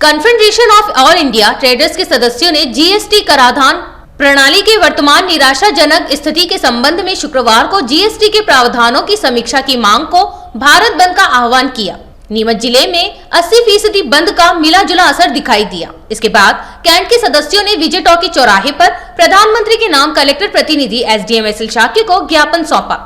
Confederation of all India traders के सदस्यों ने जीएसटी कराधान प्रणाली के वर्तमान निराशाजनक स्थिति के संबंध में शुक्रवार को जीएसटी के प्रावधानों की समीक्षा की मांग को भारत बंद का आह्वान किया। नीमच जिले में 80% बंद का मिला जुला असर दिखाई दिया। इसके बाद कैंट के सदस्यों ने विजय टॉकी चौराहे पर प्रधानमंत्री के नाम कलेक्टर प्रतिनिधि एसडीएम एस एल शाक्य को ज्ञापन सौंपा,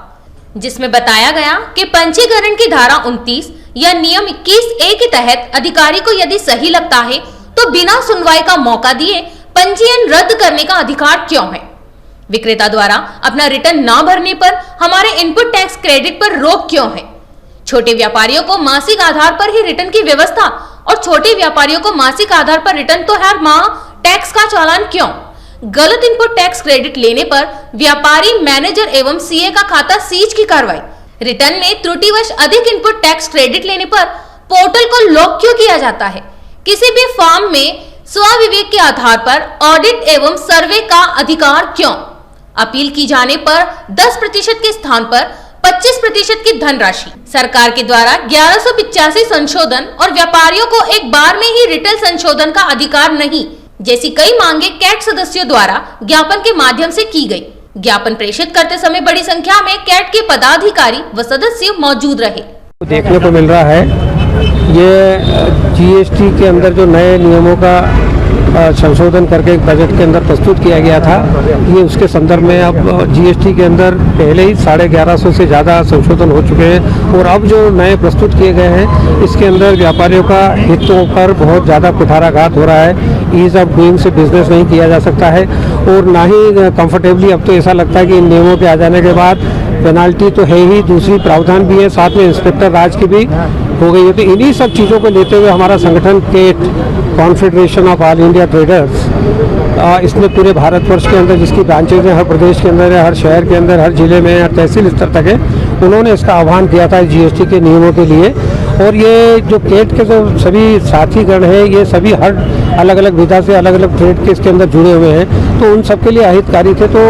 जिसमें बताया गया कि पंजीकरण की धारा 29 या नियम 21A के तहत अधिकारी को यदि सही लगता है तो बिना सुनवाई का मौका दिए पंजीयन रद्द करने का अधिकार क्यों है। विक्रेता द्वारा अपना रिटर्न न भरने पर हमारे इनपुट टैक्स क्रेडिट पर रोक क्यों है। छोटे व्यापारियों को मासिक आधार पर ही रिटर्न की व्यवस्था और छोटे व्यापारियों को मासिक आधार पर रिटर्न तो हर माह टैक्स का चालान क्यों। गलत इनपुट टैक्स क्रेडिट लेने पर व्यापारी मैनेजर एवं सीए का खाता सीज की कार्रवाई। रिटर्न में त्रुटिवश अधिक इनपुट टैक्स क्रेडिट लेने पर पोर्टल को लॉक क्यों किया जाता है। किसी भी फॉर्म में स्वविवेक के आधार पर ऑडिट एवं सर्वे का अधिकार क्यों। अपील की जाने पर 10% के स्थान पर 25% की धनराशि। सरकार के द्वारा 1185 संशोधन और व्यापारियों को एक बार में ही रिटेल संशोधन का अधिकार नहीं जैसी कई मांगे कैट सदस्यों द्वारा ज्ञापन के माध्यम से की गई। ज्ञापन प्रेषित करते समय बड़ी संख्या में कैट के पदाधिकारी व सदस्य मौजूद रहे। देखने को मिल रहा है ये जीएसटी के अंदर जो नए नियमों का संशोधन करके एक बजट के अंदर प्रस्तुत किया गया था, ये उसके संदर्भ में अब जीएसटी के अंदर पहले ही 1150 से ज़्यादा संशोधन हो चुके हैं और अब जो नए प्रस्तुत किए गए हैं इसके अंदर व्यापारियों का हितों पर बहुत ज़्यादा कुठाराघात हो रहा है। ईज ऑफ डूइंग से बिजनेस नहीं किया जा सकता है और ना ही कंफर्टेबली अब तो ऐसा लगता है कि इन नियमों के आ जाने के बाद पेनाल्टी तो है ही, दूसरी प्रावधान भी है, साथ में इंस्पेक्टर राज की भी हो गई है। तो इन्हीं सब चीज़ों को लेते हुए हमारा संगठन CAIT confederation of all India traders इसने पूरे भारतवर्ष के अंदर जिसकी ब्रांचेज हैं, हर प्रदेश के अंदर है, हर शहर के अंदर, हर जिले में, हर तहसील स्तर तक है, उन्होंने इसका आह्वान किया था जीएसटी के नियमों के लिए। और ये जो केट के जो सभी साथीगण हैं ये सभी हर अलग अलग विधा से अलग अलग ट्रेड के इसके अंदर जुड़े हुए हैं, तो उन सबके लिए अहितकारी थे। तो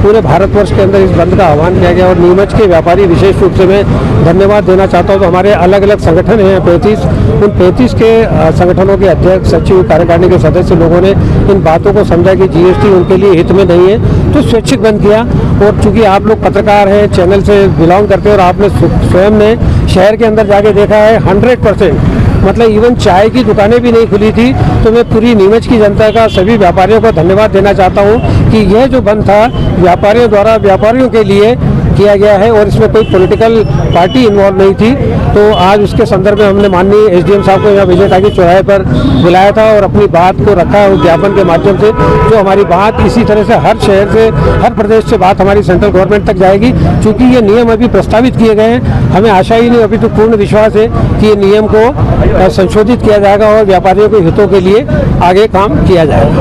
पूरे भारतवर्ष के अंदर इस बंद का आह्वान किया गया और नीमच के व्यापारी विशेष रूप से मैं धन्यवाद देना चाहता हूँ। तो हमारे अलग अलग संगठन हैं 35, उन 35 के संगठनों के अध्यक्ष, सचिव, कार्यकारिणी के सदस्य लोगों ने इन बातों को समझा कि जीएसटी उनके लिए हित में नहीं है, तो स्वैच्छिक बंद किया। और चूंकि आप लोग पत्रकार हैं, चैनल से बिलोंग करते हैं और आपने स्वयं ने शहर के अंदर जाके देखा है 100% मतलब इवन चाय की दुकानें भी नहीं खुली थी। तो मैं पूरी नीमच की जनता का, सभी व्यापारियों को धन्यवाद देना चाहता हूं कि यह जो बंद था व्यापारियों द्वारा व्यापारियों के लिए किया गया है और इसमें कोई पॉलिटिकल पार्टी इन्वॉल्व नहीं थी। तो आज उसके संदर्भ में हमने माननीय एसडीएम साहब को यहाँ विजय टाकी चौराहे पर बुलाया था और अपनी बात को रखा उस ज्ञापन के माध्यम से। जो हमारी बात इसी तरह से हर शहर से, हर प्रदेश से बात हमारी सेंट्रल गवर्नमेंट तक जाएगी। चूँकि ये नियम अभी प्रस्तावित किए गए हैं, हमें आशा ही नहीं, अभी तो पूर्ण विश्वास है कि ये नियम को संशोधित किया जाएगा और व्यापारियों के हितों के लिए आगे काम किया जाएगा।